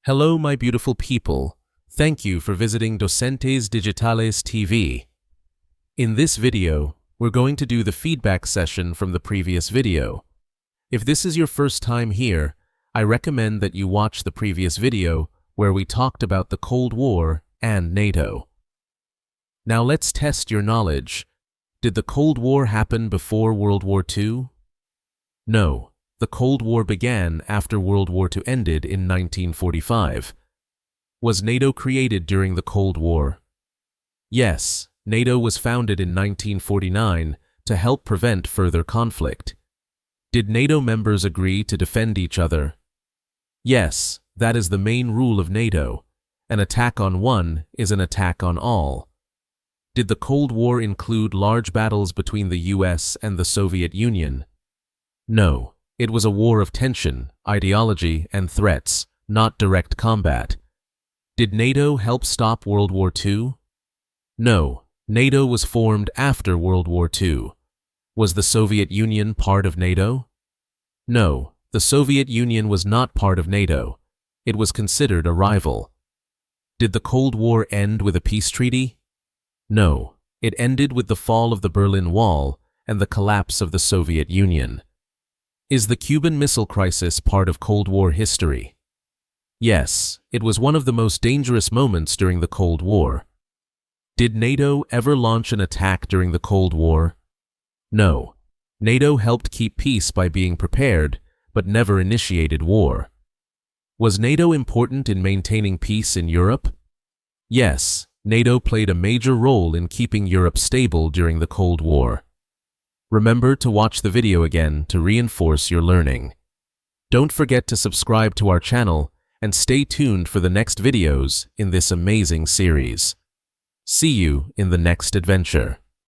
Hello, my beautiful people. Thank you for visiting Docentes DigitalesTV. In this video, we're going to do the feedback session from the previous video. If this is your first time here, I recommend that you watch the previous video where we talked about the Cold War and NATO. Now let's test your knowledge. Did the Cold War happen before World War II? No. The Cold War began after World War II ended in 1945. Was NATO created during the Cold War? Yes, NATO was founded in 1949 to help prevent further conflict. Did NATO members agree to defend each other? Yes, that is the main rule of NATO. An attack on one is an attack on all. Did the Cold War include large battles between the US and the Soviet Union? No. It was a war of tension, ideology, and threats, not direct combat. Did NATO help stop World War II? No, NATO was formed after World War II. Was the Soviet Union part of NATO? No, the Soviet Union was not part of NATO. It was considered a rival. Did the Cold War end with a peace treaty? No, it ended with the fall of the Berlin Wall and the collapse of the Soviet Union. Is the Cuban Missile Crisis part of Cold War history? Yes, it was one of the most dangerous moments during the Cold War. Did NATO ever launch an attack during the Cold War? No. NATO helped keep peace by being prepared, but never initiated war. Was NATO important in maintaining peace in Europe? Yes, NATO played a major role in keeping Europe stable during the Cold War. Remember to watch the video again to reinforce your learning. Don't forget to subscribe to our channel and stay tuned for the next videos in this amazing series. See you in the next adventure.